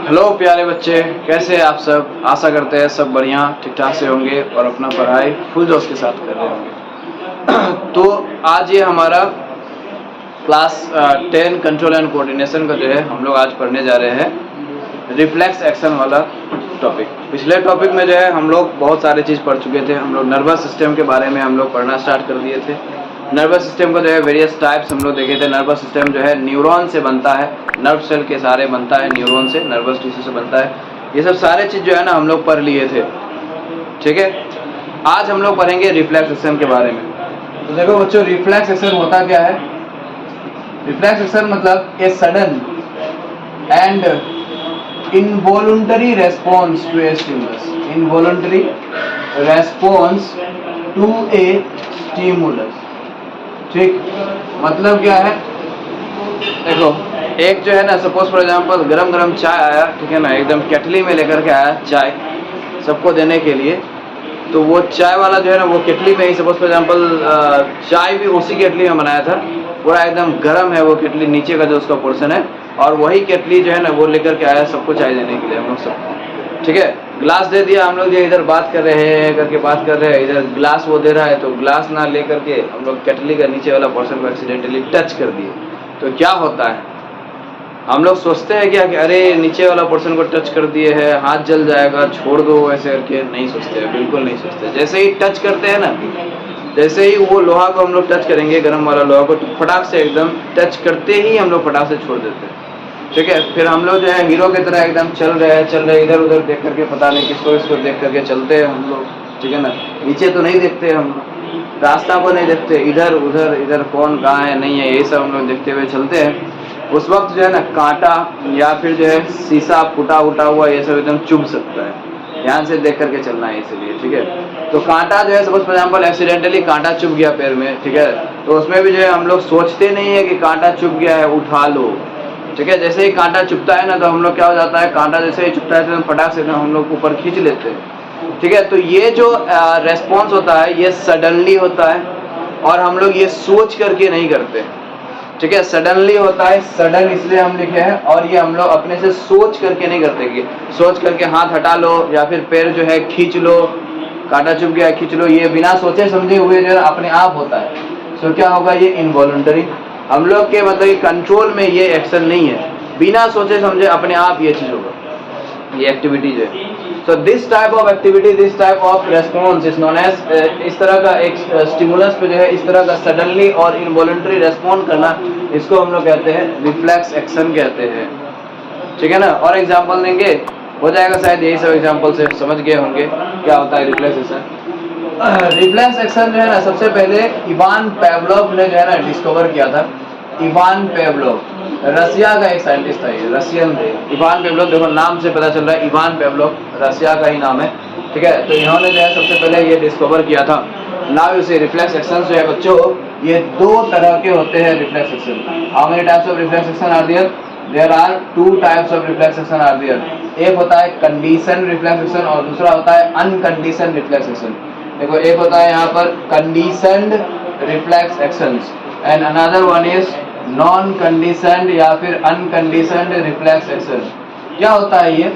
Hello प्यारे बच्चे, कैसे हैं आप सब। आशा करते हैं सब बढ़िया ठीक ठाक से होंगे और अपना पढ़ाई फुल जोश के साथ कर रहे होंगे। तो आज ये हमारा क्लास 10 कंट्रोल एंड कोऑर्डिनेशन का जो है हम लोग आज पढ़ने जा रहे हैं रिफ्लेक्स एक्शन वाला टॉपिक। पिछले टॉपिक में जो है हम लोग बहुत सारे चीज़ पढ़ चुके थे। हम लोग नर्वस सिस्टम के बारे में हम लोग पढ़ना स्टार्ट कर दिए थे। नर्वस सिस्टम का जो है वेरियस टाइप्स हम लोग देखे थे। नर्वस सिस्टम जो है न्यूरॉन से बनता है, नर्व सेल के सारे बनता है न्यूरॉन से, नर्वस टिश्यू से बनता है। ये सब सारे चीज़ जो है ना हम लोग पढ़ लिए थे, ठीक है। आज हम लोग पढ़ेंगे रिफ्लेक्स एक्शन के बारे में। तो देखो बच्चों, रिफ्लेक्स एक्शन होता क्या है। रिफ्लेक्स एक्शन मतलब a sudden and involuntary response to a stimulus. Involuntary response to a stimulus, ठीक। मतलब क्या है, देखो एक जो है ना, सपोज फॉर एग्जांपल गरम गरम चाय आया, ठीक है ना, एकदम केटली में लेकर के आया चाय सबको देने के लिए। तो वो चाय वाला जो है ना वो केटली में ही, सपोज फॉर एग्जांपल चाय भी उसी केटली में बनाया था, पूरा एकदम गर्म है वो केटली, नीचे का जो उसका पोर्शन है, और वही केटली जो है ना वो लेकर के आया सबको चाय देने के लिए हम लोग सबको, ठीक है। ग्लास दे दिया, हम लोग जो इधर बात कर रहे हैं करके बात कर रहे हैं, इधर ग्लास वो दे रहा है, तो ग्लास ना ले करके हम लोग केटली का नीचे वाला पोर्शन को एक्सीडेंटली टच कर दिए। तो क्या होता है, हम लोग सोचते हैं क्या कि अरे नीचे वाला पोर्शन को टच कर दिए है, हाथ जल जाएगा, छोड़ दो, ऐसे करके नहीं सोचते हैं, बिल्कुल नहीं सोचते। जैसे ही टच करते हैं ना, जैसे ही वो लोहा को हम लोग टच करेंगे, गर्म वाला लोहा को, तो फटाक से एकदम टच करते ही हम लोग फटाक से छोड़ देते हैं, ठीक है। फिर हम लोग जो है हीरो की तरह एकदम चल रहे इधर उधर देख करके, पता नहीं किसको इसको देख करके चलते हैं हम लोग, ठीक है ना। नीचे तो नहीं देखते हम, रास्ता को नहीं देखते, इधर उधर, इधर कौन कहाँ है नहीं है, ये सब हम लोग देखते हुए चलते हैं। उस वक्त जो है ना कांटा या फिर जो है शीशा फूटा उटा हुआ ये सब एकदम चुभ सकता है, ध्यान से देख करके चलना है इसलिए, ठीक है। तो कांटा जो है, सपोज फॉर एग्जांपल एक्सीडेंटली कांटा चुभ गया पैर में, ठीक है, तो उसमें भी जो है हम लोग सोचते नहीं है कि कांटा चुभ गया है, उठा लो, ठीक है। जैसे ही कांटा चुभता है ना, तो हम लोग क्या हो जाता है, कांटा जैसे ही चुभता है तो फटाक से हम लोग ऊपर खींच लेते हैं, ठीक है। तो ये जो रेस्पॉन्स होता है ये सडनली होता है, और हम लोग ये सोच करके नहीं करते, ठीक है। सडनली होता है, सडन इसलिए हम लिखे हैं, और ये हम लोग अपने से सोच करके नहीं करते कि सोच करके हाथ हटा लो या फिर पैर जो है खींच लो, कांटा चुभ गया खींच लो, ये बिना सोचे समझे हुए जो अपने आप होता है। तो क्या होगा, ये इनवॉलंटरी, हम लोग के मतलब कंट्रोल में ये एक्शन नहीं है, बिना सोचे समझे अपने आप ये चीज होगा, ये एक्टिविटी जो है। So this type of activity, this type of response is known as, इस तरह का एक स्टिमुलस पे जो है इस तरह का सडनली और इनवॉलंटरी रेस्पॉन्ड करना, इसको हम लोग कहते हैं रिफ्लेक्स एक्शन कहते हैं, ठीक है ना। और एग्जांपल देंगे, हो जाएगा शायद यही सब एग्जांपल से समझ गए होंगे क्या होता है रिफ्लेक्स एक्शन। रिफ्लेक्स एक्शन जो है ना, सबसे पहले इवान पेवलोव ने जो है ना डिस्कवर किया था। इवान पेवलोव रसिया का एक साइंटिस्ट था, ये रशियन थे। इवान पेवलोव, देखो नाम से पता चल रहा है इवान पेवलोव रसिया का ही नाम है, ठीक है। तो इन्होंने जो है सबसे पहले ये डिस्कवर किया था। Now you see reflex action जो है बच्चों, ये दो तरह के होते हैं reflex action. How many types of reflex action are there? There are two types of reflex action are there. एक होता है कंडीशन रिफ्लेक्स एक्शन और दूसरा होता है अनकंडीशन रिफ्लेक्स एक्शन। देखो एक होता है यहाँ पर conditioned reflex actions and another one is non conditioned या फिर अनकंडीशनड रिफ्लेक्स एक्शन। क्या होता है ये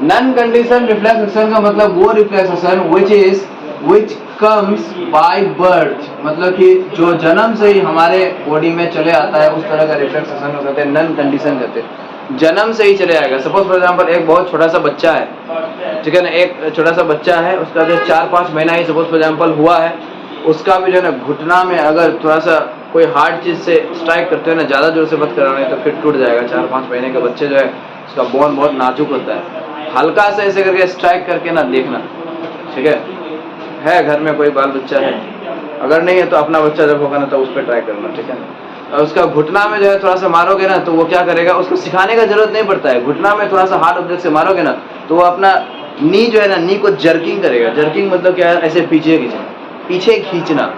नॉन कंडीशन रिफ्लेक्स एक्शन का मतलब वो reflex action which comes by birth, मतलब कि जो जन्म से ही हमारे बॉडी में चले आता है, उस तरह का रिफ्लेक्स एक्शन को कहते हैं नॉन कंडीशन कहते हैं। जन्म से ही चले आएगा। सपोज फॉर एग्जांपल एक बहुत छोटा सा बच्चा है, ठीक है ना, एक छोटा सा बच्चा है, उसका जो 4-5 महीना ही सपोज फॉर एग्जांपल हुआ है, उसका भी जो है ना घुटना में अगर थोड़ा सा कोई हार्ड चीज से स्ट्राइक करते हैं ना, ज्यादा जोर से मत कराना, तो फिर टूट जाएगा। 4-5 महीने का बच्चे जो है उसका बोन बहुत नाजुक होता है, हल्का से ऐसे करके स्ट्राइक करके ना देखना, ठीक है घर में कोई बाल बच्चा है, अगर नहीं है तो अपना बच्चा जब होगा ना तो उस पर ट्राई करना, ठीक है ना। और उसका घुटना में जो है थोड़ा सा मारोगे ना, तो वो क्या करेगा, उसको सिखाने का जरूरत नहीं पड़ता है। घुटना में थोड़ा सा हार्ड ऑब्जेक्ट से मारोगे ना, तो वो अपना नी जो है ना, नी को जर्किंग करेगा। जर्किंग मतलब क्या है, ऐसे पीछे खींचना,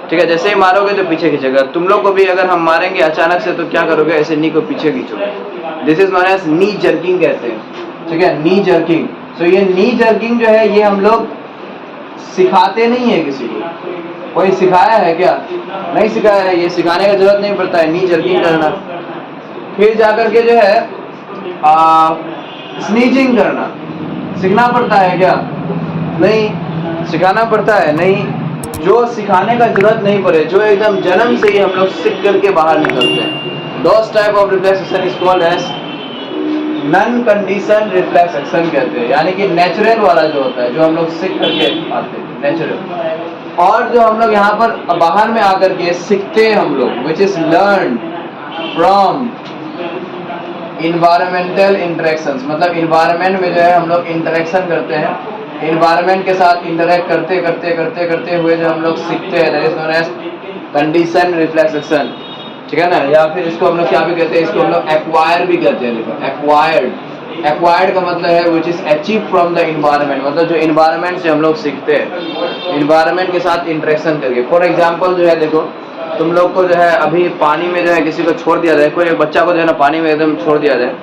ठीक है। जैसे ही मारोगे तो पीछे खींचेगा। तुम लोग को भी अगर हम मारेंगे अचानक से तो क्या करोगे, ऐसे नी को पीछे खींचोगे। This is known as knee jerking कहते हैं, ठीक है, नी जर्किंग। सो ये नी जर्किंग जो है ये हम लोग सिखाते नहीं है किसी को। कोई सिखाया है क्या? नहीं सिखाया है, ये सिखाने का जरूरत नहीं पड़ता है नी जर्किंग करना। फिर जाकर के जो है स्नीजिंग करना सीखना पड़ता है क्या? नहीं। सिखाना पड़ता है? नहीं। जो सिखाने का जरूरत नहीं पड़े, जो एकदम जन्म से ही हम लोग सीख करके बाहर निकलते हैं, those type of reflex action is called as non condition reflex action कहते हैं, यानी कि नेचुरल वाला जो होता है, जो हम लोग सीख करके आते हैं, नेचुरल। और जो हम लोग यहाँ पर बाहर में आकर के सीखते हैं हम लोग, which is learn from environmental interactions, मतलब इन्वायरमेंट में जो है हम लोग इंटरेक्शन करते हैं, इन्वायरमेंट के साथ इंटरेक्ट करते करते करते करते हुए जो हम लोग सीखते हैं, that is known as condition reflex action, ठीक है ना। या फिर इसको हम लोग क्या भी कहते हैं, इसको हम लोग एक्वायर भी कहते हैं। देखो एक्वायर्ड, एक्वायर्ड का मतलब है which is achieve from the environment, मतलब जो इन्वायरमेंट से हम लोग सीखते हैं, इन्वायरमेंट के साथ इंटरेक्शन करके। फॉर एग्जाम्पल जो है देखो, तुम लोग को जो है अभी पानी में जो है किसी को छोड़ दिया जाए, कोई एक बच्चा को जो है ना पानी में एकदम छोड़ दिया जाए,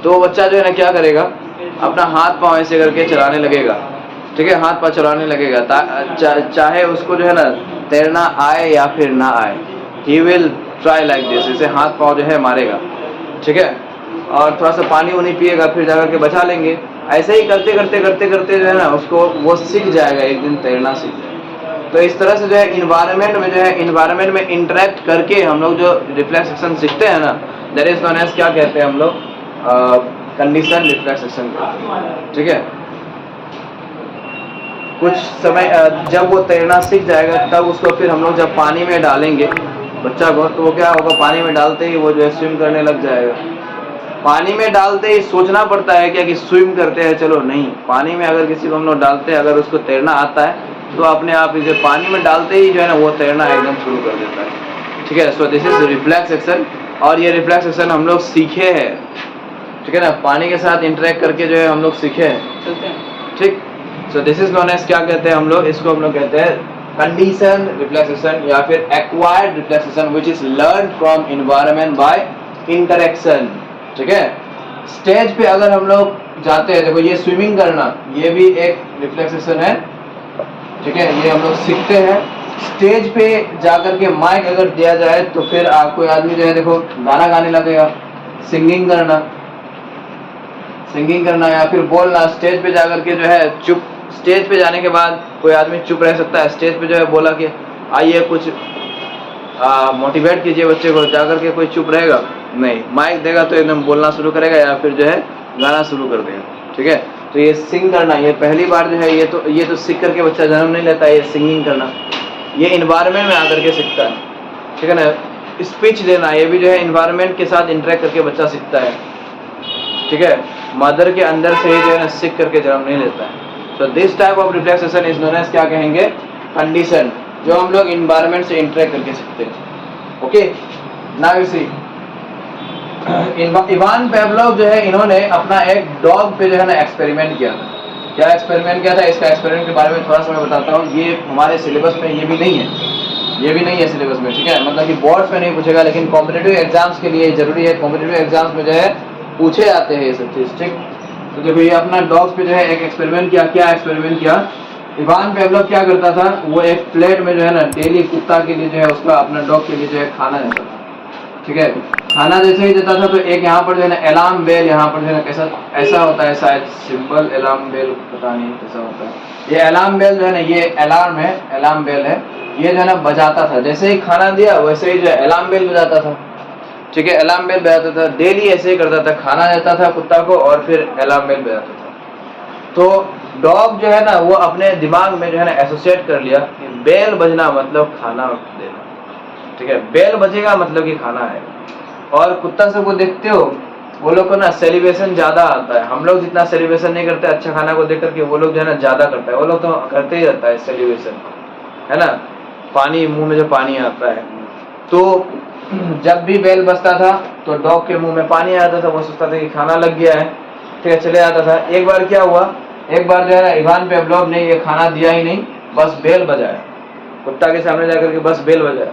तो वो बच्चा जो है ना क्या करेगा, अपना हाथ पाँव ऐसे करके चलाने लगेगा, ठीक है, हाथ पाँव चलाने लगेगा, चाहे उसको जो है ना तैरना आए या फिर ना आए, he will try like this, इसे हाथ पाँव जो है मारेगा, ठीक है, और थोड़ा सा पानी वानी पिएगा, फिर जाकर के बचा लेंगे। ऐसे ही करते करते करते करते जो है ना उसको वो सीख जाएगा, एक दिन तैरना सीख जाएगा। तो इस तरह से जो है इन्वायरमेंट में जो है, इन्वायरमेंट में इंटरेक्ट करके हम लोग जो रिफ्लेक्स एक्शन सीखते हैं ना, दैट इज नोन एज क्या कहते हैं हम लोग, कंडीशन रिफ्लेक्स एक्शन, ठीक है। कुछ समय जब वो तैरना सीख जाएगा, तब उसको फिर हम लोग जब पानी में डालेंगे बच्चा को, तो वो क्या होगा, पानी में डालते ही वो जो है स्विम करने लग जाएगा। पानी में डालते ही सोचना पड़ता है क्या कि स्विम करते हैं, चलो नहीं, पानी में अगर किसी को हम लोग डालते हैं, अगर उसको तैरना आता है तो अपने आप इसे पानी में डालते ही जो है ना वो तैरना एकदम शुरू कर देता है, ठीक है। So this is reflex action, और ये रिफ्लेक्स एक्शन हम लोग सीखे हैं, ठीक है ना, पानी के साथ इंटरेक्ट करके जो है हम लोग सीखे हैं, ठीक। So this is known as क्या कहते हैं हम लोग, इसको हम लोग कहते हैं कंडीशन रिफ्लेक्सेशन या फिर acquired reflexation, which is learn from environment by interaction, ठीक है। स्टेज पे अगर हम लोग जाते हैं, देखो ये स्विमिंग करना, ये भी एक रिफ्लेक्सेशन है, ठीक है, ये हम लोग सीखते हैं। स्टेज पे जाकर के माइक अगर दिया जाए तो फिर कोई आदमी जो है देखो गाना गाने लगेगा, सिंगिंग करना, सिंगिंग करना या फिर बोलना, स्टेज पे जाकर के जो है चुप, स्टेज पे जाने के बाद कोई आदमी चुप रह सकता है, स्टेज पे जो है बोला कि आइए कुछ मोटिवेट कीजिए बच्चे को, जाकर के कोई चुप रहेगा नहीं, माइक देगा तो एकदम बोलना शुरू करेगा या फिर जो है गाना शुरू कर देगा, ठीक है। तो ये सिंग करना, ये पहली बार जो है ये तो सीख करके बच्चा जन्म नहीं लेता है, ये सिंगिंग करना ये इन्वायरमेंट में आकर के सीखता है, ठीक है ना। स्पीच देना, ये भी जो है इन्वायरमेंट के साथ इंटरेक्ट करके बच्चा सीखता है, ठीक है, मदर के अंदर से ही जो है ना सीख करके जन्म नहीं लेता है। So this type of reflexation is known as क्या कहेंगे, कंडीशन, जो हम लोग इन्वायरमेंट से इंटरेक्ट करके सीखते हैं। Okay, now you see Ivan Pavlov जो है, इन्होंने अपना एक डॉग पे जो है ना एक्सपेरिमेंट किया था। क्या एक्सपेरिमेंट किया था, इसका एक्सपेरिमेंट के बारे में थोड़ा सा मैं बताता हूँ। ये हमारे सिलेबस में ये भी नहीं है, ये भी नहीं है सिलेबस में, ठीक है, मतलब कि बोर्ड्स में नहीं पूछेगा, लेकिन कॉम्पिटिटिव एग्जाम्स के लिए जरूरी है, कॉम्पिटिटिव एग्जाम्स में जो है पूछे जाते हैं ये सब चीज, ठीक। तो देखो ये अपना डॉग्स पे जो है एक एक्सपेरिमेंट किया। क्या एक्सपेरिमेंट किया, इवान पेवलोव क्या करता था, वो एक प्लेट में जो है ना डेली कुत्ता के लिए जो है उसका अपना डॉग के लिए जो है खाना देता था, ठीक है। खाना जैसे ही देता था तो एक यहाँ पर जो है ना अलार्म बेल, यहाँ पर जो है ना कैसा ऐसा होता है, शायद सिंबल अलार्म बेल, पता नहीं कैसा होता है। ये अलार्म बेल जो है ना, ये अलार्म है, अलार्म बेल है, ये जो है ना बजाता था। जैसे ही खाना दिया वैसे ही जो है अलार्म बेल बजाता था, ठीक है, अलार्म बेल बजाता था। डेली ऐसे ही करता था, खाना देता था कुत्ता को और फिर अलार्म बेल बजाता था। तो डॉग जो है ना वो अपने दिमाग में जो है ना एसोसिएट कर लिया कि बेल बजना मतलब खाना देना, ठीक है, बेल बजेगा मतलब कि खाना है। और कुत्ता सबको देखते हो, वो लोग को ना सेलिब्रेशन ज्यादा आता है, हम लोग जितना सेलिब्रेशन नहीं करते अच्छा खाना को देख करके, वो लोग जो है ना ज्यादा करता है, वो लोग तो करते ही रहता है सेलिब्रेशन, है ना, पानी मुंह में जो पानी आता है। तो जब भी बेल बजता था तो डॉग के मुंह में पानी आता था, वो सोचता था कि खाना लग गया है, ठीक है, चले आता था। एक बार क्या हुआ, एक बार जो है ना इवान पेवलोव ने ये खाना दिया ही नहीं, बस बेल बजाया, कुत्ता के सामने जाकर के बस बेल बजाया।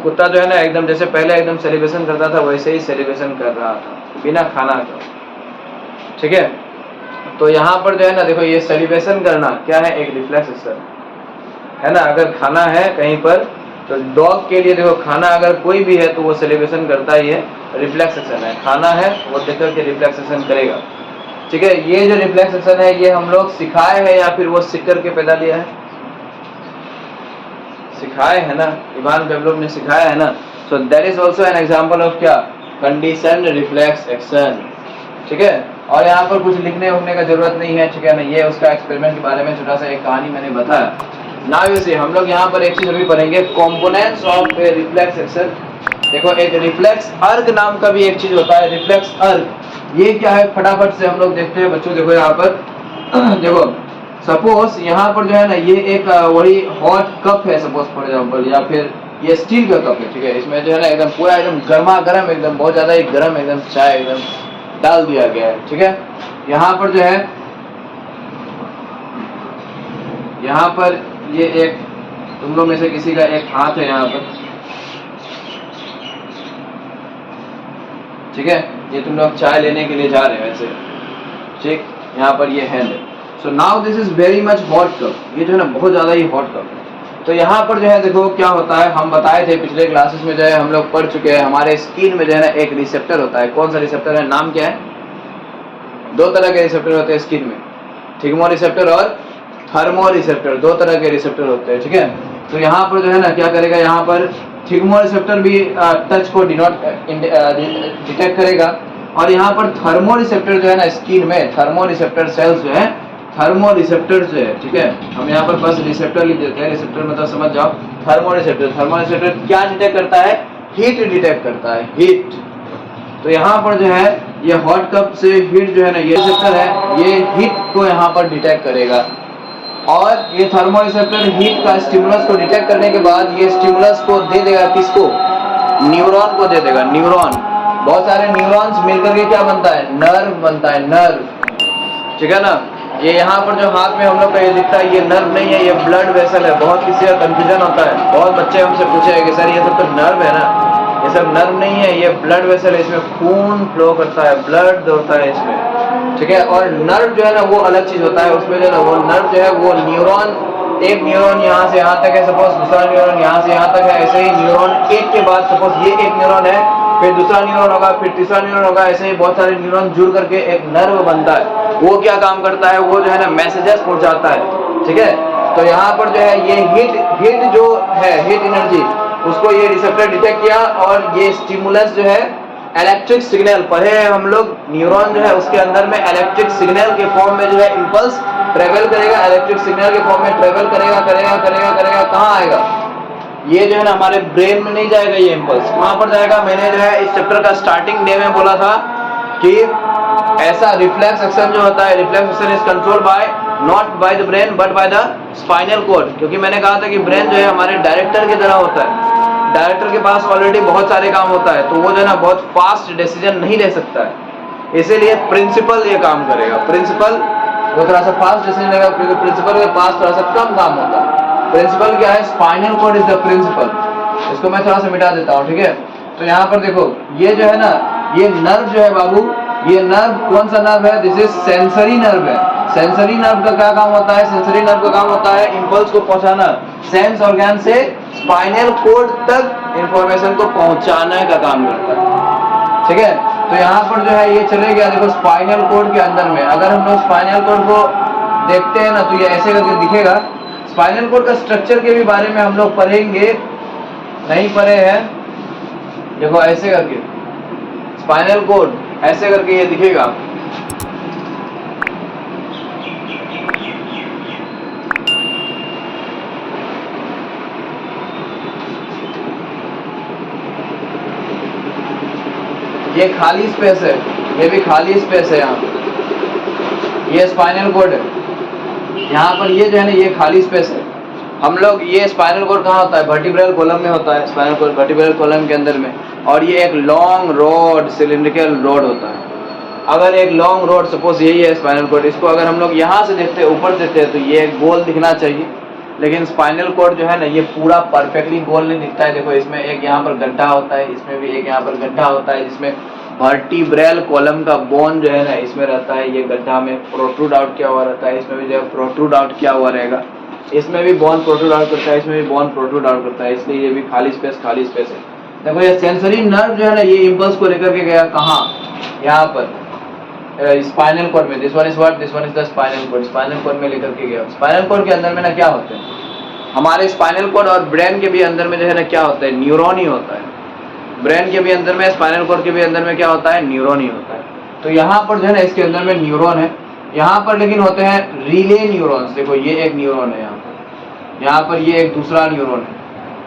कुत्ता जो है ना एकदम जैसे पहले एकदम सेलिब्रेशन करता था वैसे ही सेलिब्रेशन कर रहा था बिना खाना का, ठीक है। तो यहाँ पर जो है ना देखो ये सेलिब्रेशन करना क्या है, एक रिफ्लेक्स एक्शन है ना। अगर खाना है कहीं पर तो डॉग के लिए देखो खाना अगर कोई भी है तो वो सेलिब्रेशन करता ही है, रिफ्लेक्स एक्शन है, खाना है वो देख करके रिफ्लेक्स एक्शन करेगा। ठीक है, ये जो रिफ्लेक्स एक्शन है ये हम लोग सिखाए हैं या फिर वो सीख करके पैदा लिया है? सिखाए है ना, इवान पेवलोव ने सिखाया है ना। So that is also an example of क्या, कंडीशनड रिफ्लेक्स एक्शन। ठीक है, और यहाँ पर कुछ लिखने उखने का जरूरत नहीं है। ठीक है ना, ये उसका एक्सपेरिमेंट के बारे में छोटा सा एक कहानी मैंने बताया। नाउ यू सी, हम लोग यहाँ पर एक चीज अभी पढ़ेंगे, components of A reflex action. देखो एक रिफ्लेक्स अर्ग नाम का भी एक चीज होता है, रिफ्लेक्स अर्ग। ये क्या है फटाफट से हम लोग देखते हैं बच्चों। देखो यहाँ पर देखो सपोज यहाँ पर जो है ना ये एक वही हॉट कप है सपोज फॉर एग्जाम्पल, या फिर ये स्टील का कप है। ठीक है, इसमें जो है ना एकदम पूरा एकदम गर्मा गर्म, एकदम बहुत ज्यादा ही गर्म एकदम चाय एकदम डाल दिया गया है। ठीक है, यहाँ पर जो है यहाँ पर ये एक तुम लोग में से किसी का एक हाथ है यहाँ पर। ठीक है, ये तुम लोग चाय लेने के लिए जा रहे हैं ऐसे। ठीक, यहाँ पर ये हैंड है। So now this is very much hot cup, ये जो है ना बहुत ज्यादा ही हॉट कप है। तो यहाँ पर जो है देखो क्या होता है, हम बताए थे पिछले क्लासेस में जो है हम लोग पढ़ चुके हैं, हमारे स्किन में जो है ना एक रिसेप्टर होता है। कौन सा रिसेप्टर है, नाम क्या है? दो तरह के रिसेप्टर होते हैं स्किन में, थिग्मो रिसेप्टर और थर्मो रिसेप्टर, दो तरह के रिसेप्टर होते हैं। ठीक है, तो यहाँ पर जो है ना क्या करेगा, यहाँ पर थिग्मो रिसेप्टर भी टच को डिटेक्ट करेगा, और यहाँ पर थर्मो रिसेप्टर जो है ना स्किन में थर्मो रिसेप्टर सेल्स जो है, थर्मो रिसेप्टर जो है। ठीक है, हम यहाँ पर बस रिसेप्टर लिख देते हैं, रिसेप्टर मतलब समझ जाओ थर्मो रिसेप्टर। थर्मो रिसेप्टर क्या डिटेक्ट करता है, हीट डिटेक्ट करता है, हीट। तो यहाँ पर जो है ये हॉट कप से हीट जो है ना, ये रिसेप्टर है, ये हीट को यहाँ पर डिटेक्ट करेगा, और ये थर्मो रिसेप्टर हीट का स्टिमुलस को डिटेक्ट करने के बाद ये स्टिमुलस को दे देगा किसको, न्यूरॉन को दे देगा। न्यूरॉन, बहुत सारे न्यूरॉन्स मिलकर के क्या बनता है, नर्व बनता है, नर्व। ठीक है ना, ये यहाँ पर जो हाथ में हम लोग का ये दिखता है ये नर्व नहीं है, ये ब्लड वेसल है। बहुत किसी का कंफ्यूजन होता है, बहुत बच्चे हमसे पूछे हैं कि सर ये सब तो नर्व है ना, ये सब नर्व नहीं है, ये ब्लड वेसल है, इसमें खून फ्लो करता है, ब्लड दौड़ता है इसमें। ठीक है, और नर्व जो है ना वो अलग चीज होता है, उसमें जो है ना वो नर्व जो है वो न्यूरॉन, एक न्यूरॉन यहाँ से यहाँ तक है सपोज, दूसरा न्यूरॉन यहाँ से यहाँ तक है, ऐसे ही न्यूरॉन एक के बाद सपोज ये एक न्यूरॉन है, फिर दूसरा न्यूरॉन होगा, फिर तीसरा न्यूरॉन होगा, ऐसे ही बहुत सारे न्यूरॉन जुड़ करके एक नर्व बनता है। वो क्या काम करता है, वो जो है ना मैसेजेस पहुंचाता है। ठीक है, तो यहाँ पर जो है ये हीट जो है, हीट एनर्जी, उसको ये रिसेप्टर डिटेक्ट किया, और ये स्टिमुलस जो है इलेक्ट्रिक सिग्नल, पढ़े हैं हम लोग, न्यूरॉन जो है उसके अंदर में इलेक्ट्रिक सिग्नल के फॉर्म में जो है इम्पल्स ट्रेवल करेगा, इलेक्ट्रिक सिग्नल के फॉर्म में ट्रेवल करेगा, कहाँ आएगा, ये जो है ना हमारे ब्रेन में नहीं जाएगा, ये इम्पल्स कहाँ पर जाएगा। मैंने जो है इस चैप्टर का स्टार्टिंग डे में बोला था कि ऐसा रिफ्लेक्स एक्शन जो होता है, reflex action is control by not by the brain but by the spinal cord, क्योंकि मैंने कहा था कि ब्रेन जो है हमारे डायरेक्टर की तरह होता है, डायरेक्टर के पास ऑलरेडी बहुत सारे काम होता है, तो वो जो है ना बहुत फास्ट डिसीजन नहीं ले सकता है, इसीलिए प्रिंसिपल ये काम करेगा। प्रिंसिपल वो थोड़ा सा फास्ट डिसीजन लेगा, क्योंकि प्रिंसिपल के पास थोड़ा सा कम काम होता है। प्रिंसिपल क्या है, spinal cord is the principal. इसको मैं थोड़ा सा मिटा देता हूँ। ठीक है, तो यहाँ पर देखो ये जो है ना, ये नर्व जो है बाबू, ये नर्व कौन सा नर्व है, दिस इज सेंसरी नर्व है। सेंसरी नर्व का क्या काम होता है, सेंसरी नर्व का काम होता है इंपल्स को पहुंचाना, सेंस ऑर्गन से स्पाइनल कॉर्ड तक इंफॉर्मेशन को पहुंचाने का काम करता है। ठीक है, तो यहाँ पर जो है ये चले गया, देखो स्पाइनल कॉर्ड के अंदर में अगर हम लोग स्पाइनल कॉर्ड को देखते हैं ना, तो ये ऐसे करके दिखेगा। स्पाइनल कॉर्ड का स्ट्रक्चर के भी बारे में हम लोग पढ़ेंगे, नहीं पढ़े हैं। देखो ऐसे करके स्पाइनल कॉर्ड ऐसे करके ये दिखेगा। ये खाली स्पेस है, ये भी खाली स्पेस है, यहाँ ये स्पाइनल कॉर्ड है, यहाँ पर ये जो है ना ये खाली स्पेस है। हम लोग ये स्पाइनल कॉर्ड कहाँ होता है, वर्टिब्रल कॉलम में होता है, स्पाइनल कॉर्ड वर्टिब्रल कॉलम के अंदर में, और ये एक लॉन्ग रोड सिलिंड्रिकल रोड होता है। अगर एक लॉन्ग रोड सपोज यही है स्पाइनल कॉर्ड, इसको अगर हम लोग यहाँ से देखते हैं, ऊपर देखते हैं, तो ये गोल दिखना चाहिए, लेकिन स्पाइनल कॉर्ड जो है ना ये पूरा परफेक्टली गोल नहीं दिखता है। देखो इसमें एक यहाँ पर गड्ढा होता है, इसमें भी एक यहाँ पर गड्ढा होता है, जिसमें वर्टिब्रल कॉलम का बोन जो है ना इसमें रहता है, ये गड्ढा में प्रोट्रूड आउट किया हुआ रहता है, इसमें भी जो है प्रोट्रूड आउट किया हुआ रहेगा। इसमें भी बॉन्ड प्रोटोडार्ट करता है, इसमें भी बॉन्ड प्रोटोडार्ट करता है, इसलिए ये भी खाली स्पेस है। देखो ये सेंसरी नर्व जो है ना, ये इम्पल्स को लेकर के गया कहाँ, यहाँ पर स्पाइनल कॉर्ड में। This one is what, this one is the spinal cord. Spinal cord में लेकर के गया। स्पाइनल कॉर्ड के अंदर में ना क्या होते हैं, हमारे स्पाइनल कॉर्ड और ब्रेन के भी अंदर में जो है ना क्या होता है, न्यूरॉन ही होता है। ब्रेन के भी अंदर में, स्पाइनल कॉर्ड के भी अंदर में क्या होता है, न्यूरॉन ही होता है। तो यहाँ पर जो है ना इसके अंदर में न्यूरॉन है, यहाँ पर लेकिन होते हैं रिले न्यूरॉन्स। देखो ये एक न्यूरॉन है, यहाँ पर ये एक दूसरा न्यूरॉन है,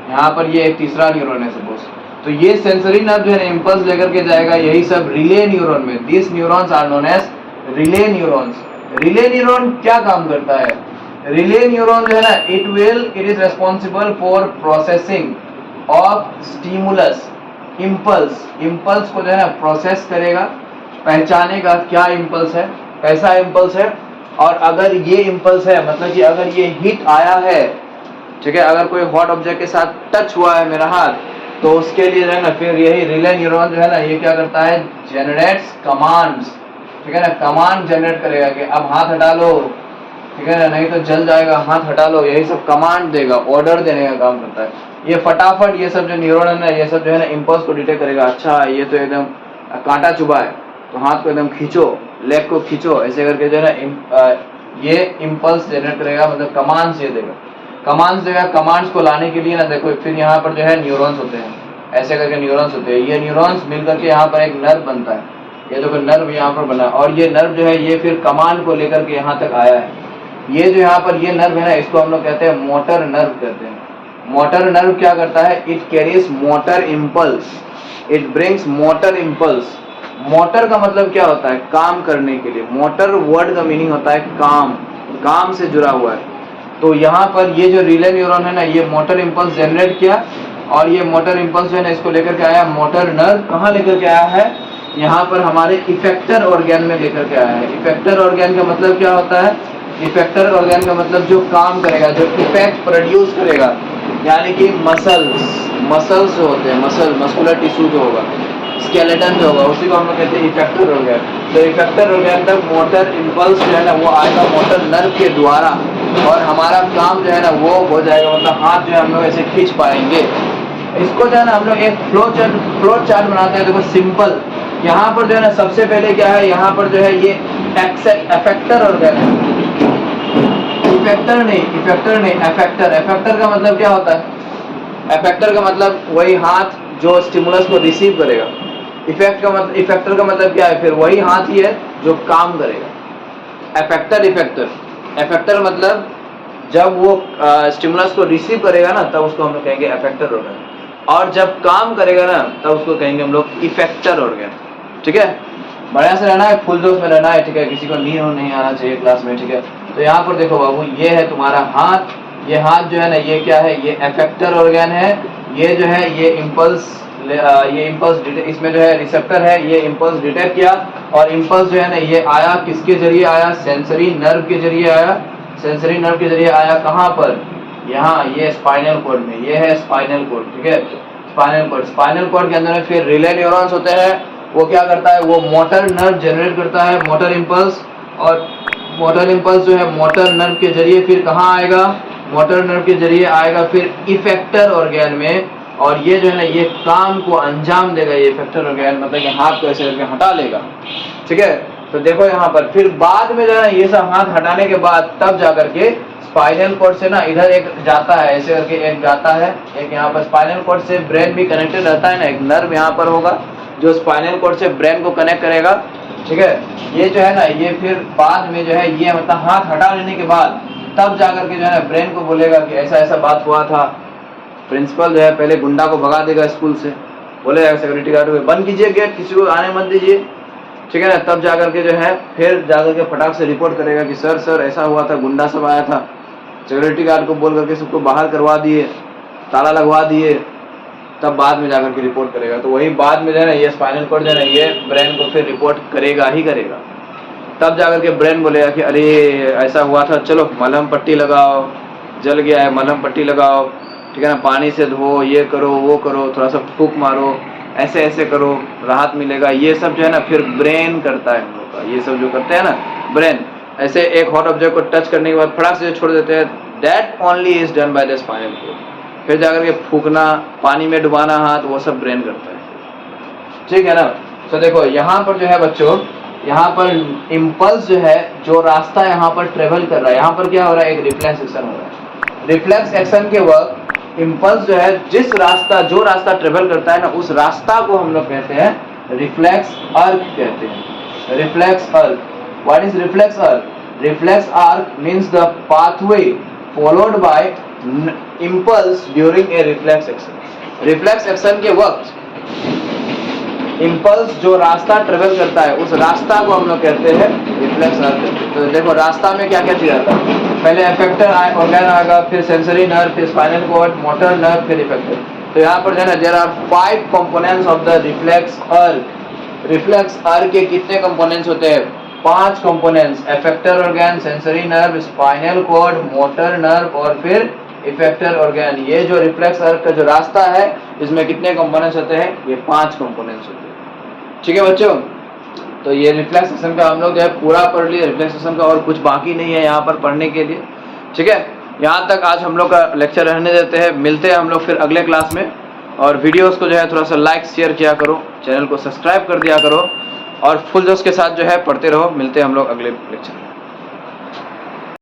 यहाँ पर ये एक तीसरा न्यूरॉन है सपोज। तो ये सेंसरी नर्व जो है ना इम्पल्स लेकर के जाएगा, यही सब रिले न्यूरॉन में। This neurons are known as relay neurons. Relay neuron क्या काम करता है, रिले न्यूरॉन जो है ना it is responsible for processing of stimulus impulse को जो है ना प्रोसेस करेगा, पहचानेगा क्या इम्पल्स है, कैसा इम्पल्स है। और अगर ये इम्पल्स है, मतलब कि अगर ये हिट आया है, ठीक है, अगर कोई हॉट ऑब्जेक्ट के साथ टच हुआ है मेरा हाथ, तो उसके लिए जो है ना फिर यही रिले न्यूरॉन जो है ना ये क्या करता है, जनरेट्स कमांड्स, ठीक है ना, कमांड जनरेट करेगा कि अब हाथ हटा लो, ठीक है ना, नहीं तो जल जाएगा, हाथ हटा लो, यही सब कमांड देगा, ऑर्डर देने का काम करता है। ये फटाफट ये सब जो न्यूरॉन है ना, ये सब जो है ना इम्पल्स को डिटेक्ट करेगा। अच्छा ये तो एकदम कांटा चुभा है, तो हाथ को एकदम खींचो, लेग को खींचो, ऐसे करके जो है ना ये इम्पल्स जनरेट करेगा, मतलब कमांड्स ये देगा, कमांड्स देगा। कमांड्स को लाने के लिए ना देखो फिर यहाँ पर जो है न्यूरॉन्स होते हैं, ऐसे करके न्यूरॉन्स होते हैं। ये न्यूरॉन्स मिल करके यहाँ पर एक नर्व बनता है, ये देखो नर्व यहाँ पर बना, और ये नर्व जो है ये फिर कमांड को लेकर के यहाँ तक आया है। ये जो यहाँ पर ये नर्व है ना, इसको हम लोग कहते हैं मोटर नर्व कहते हैं। मोटर नर्व क्या करता है, it carries motor impulse, it brings motor impulse. Motor का मतलब क्या होता है, काम करने के लिए। मोटर वर्ड का मीनिंग होता है काम, काम से जुड़ा हुआ है। तो यहाँ पर ये जो रिले न्यूरॉन है ना, ये मोटर इम्पल्स जनरेट किया, और ये मोटर इम्पल्स जो है ना इसको लेकर के आया मोटर नर्व। कहाँ लेकर के आया है, यहाँ पर हमारे इफेक्टर ऑर्गन में लेकर के आया है। इफेक्टर ऑर्गन का मतलब क्या होता है, इफेक्टर ऑर्गन का मतलब जो काम करेगा, जो इफेक्ट प्रोड्यूस करेगा, यानी कि मसल्स जो होते हैं, मस्कुलर टिश्यू जो होगा, स्केलेटन जो होगा, उसी को हम लोग कहते हैं इफेक्टर ऑर्गन। तो इफेक्टर ऑर्गन तक मोटर इम्पल्स जो है ना वो आएगा मोटर नर्व के द्वारा, और हमारा काम जो है ना वो हो जाएगा, मतलब हाथ जो है हम लोग ऐसे खींच पाएंगे। इसको जो है ना हम लोग एक फ्लो चार्ट बनाते हैं। देखो सिंपल, यहाँ पर जो है ना सबसे पहले क्या है, यहाँ पर जो है ये एफेक्टर ऑर्गन है, इफेक्टर नहीं एफेक्टर। एफेक्टर का मतलब क्या होता है, एफेक्टर का मतलब वही हाथ जो स्टिमुलस को रिसीव करेगा। इफेक्टर का मतलब क्या है, फिर वही हाथ ही है जो काम करेगा। एफेक्टर मतलब जब वो स्टिमुलस को रिसीव करेगा ना, तब उसको हम लोग कहेंगे एफेक्टर ऑर्गन, और जब काम करेगा ना तब उसको कहेंगे हम लोग इफेक्टर ऑर्गन। ठीक है, बढ़िया से रहना है, फुल जोश में रहना है, ठीक है, किसी को नींद नहीं आना चाहिए क्लास में, ठीक है। तो यहाँ पर देखो बाबू, ये है तुम्हारा हाथ, ये हाथ जो है ना ये क्या है, ये एफेक्टर ऑर्गन है। ये जो है ये इम्पल्स इसमें जो है रिसेप्टर है, ये इम्पल्स डिटेक्ट किया, और इम्पल्स जो है ना ये आया किसके जरिए आया, सेंसरी नर्व के जरिए आया। सेंसरी नर्व के जरिए आया कहाँ पर, यहाँ ये स्पाइनल कॉर्ड में, ये है स्पाइनल कॉर्ड, ठीक है, स्पाइनल कॉर्ड के अंदर में फिर रिले न्यूरॉन्स होते हैं। वो क्या करता है, वो मोटर नर्व जनरेट करता है, मोटर इम्पल्स, और मोटर इम्पल्स जो है मोटर नर्व के जरिए फिर कहाँ आएगा, मोटर नर्व के जरिए आएगा फिर इफेक्टर ऑर्गन में, और ये जो है ना ये काम को अंजाम देगा। ये इफेक्टर ऑर्गन मतलब कि हाथ को ऐसे करके हटा लेगा, ठीक है। तो देखो यहाँ पर फिर बाद में जो है ना ये सब हाथ हटाने के बाद तब जाकर के स्पाइनल कॉर्ड से ना इधर एक जाता है, ऐसे करके एक जाता है, एक यहाँ पर स्पाइनल कॉर्ड से ब्रेन भी कनेक्टेड रहता है ना, एक नर्व यहाँ पर होगा जो स्पाइनल कॉर्ड से ब्रेन को कनेक्ट करेगा, ठीक है। ये जो है ना ये फिर बाद में जो है ये मतलब हाथ हटा लेने के बाद तब जाकर के जो है ना ब्रेन को बोलेगा कि ऐसा ऐसा बात हुआ था। प्रिंसिपल जो है पहले गुंडा को भगा देगा स्कूल से, बोलेगा सिक्योरिटी गार्ड को बंद कीजिए गेट, किसी को आने मत दीजिए, ठीक है ना। तब जाकर के जो है फिर जाकर के फटाक से रिपोर्ट करेगा कि सर ऐसा हुआ था, गुंडा सब आया था, सिक्योरिटी गार्ड को बोल करके सबको बाहर करवा दिए, ताला लगवा दिए, तब बाद में जाकर के रिपोर्ट करेगा। तो वही बाद में जो है ना ये स्पाइनल कॉर्ड जो है ना ये ब्रेन को फिर रिपोर्ट करेगा ही करेगा। तब जाकर के ब्रेन बोलेगा कि अरे ऐसा हुआ था, चलो मलहम पट्टी लगाओ, जल गया है मलहम पट्टी लगाओ, ठीक है ना, पानी से धो, ये करो वो करो, थोड़ा सा फूंक मारो, ऐसे ऐसे करो, राहत मिलेगा। ये सब जो है ना फिर ब्रेन करता है हम लोग का, ये सब जो करते हैं ना ब्रेन। ऐसे एक हॉट ऑब्जेक्ट को टच करने के बाद फटाक से छोड़ देते हैं, that only is done by the spinal cord. फिर जाकर के फूकना, पानी में डुबाना हाथ, वो सब ब्रेन करता है, ठीक है ना। तो देखो यहाँ पर जो है बच्चों, यहाँ पर इम्पल्स जो है, जो रास्ता यहाँ पर ट्रेवल कर रहा है, यहाँ पर क्या हो रहा है, एक रिफ्लेक्स एक्शन हो रहा है। रिफ्लेक्स एक्शन के वक्त इम्पल्स जो है, जिस रास्ता, जो रास्ता ट्रेवल करता है ना, उस रास्ता को हम लोग कहते हैं रिफ्लेक्स आर्क कहते हैं, reflex arc. What is reflex arc? Reflex arc means the pathway followed by impulse during a reflex action. Reflex action के वक्त इम्पल्स जो रास्ता ट्रेवल करता है, उस रास्ता को हम लोग कहते हैं रिफ्लेक्स आर्क। तो देखो रास्ता में क्या क्या चीज आता है, पहले इफेक्टर ऑर्गन आएगा, फिर सेंसरी नर्व, फिर स्पाइनल कॉर्ड, मोटर नर्व, फिर इफेक्टर। तो यहाँ पर जो है ना, there are 5 components of the reflex arc. Reflex arc के कितने कंपोनेंट्स होते हैं? 5 components, effector organ, sensory nerve, spinal cord, motor nerve और फिर इफेक्टर ऑर्गन। ये जो रिफ्लेक्स आर्क का जो रास्ता है, इसमें कितने कंपोनेंट्स होते हैं? ये 5 कंपोनेंट्स होते हैं, ठीक है बच्चों। तो ये रिफ्लेक्स एक्शन का हम लोग जो है पूरा पढ़ लिए, रिफ्लेक्स एक्शन का और कुछ बाकी नहीं है यहाँ पर पढ़ने के लिए, ठीक है। यहाँ तक आज हम लोग का लेक्चर रहने देते हैं, मिलते हैं हम लोग फिर अगले क्लास में। और वीडियोस को जो है थोड़ा सा लाइक शेयर किया करो, चैनल को सब्सक्राइब कर दिया करो और फुल जोश के साथ जो है पढ़ते रहो। मिलते हैं हम लोग अगले लेक्चर में।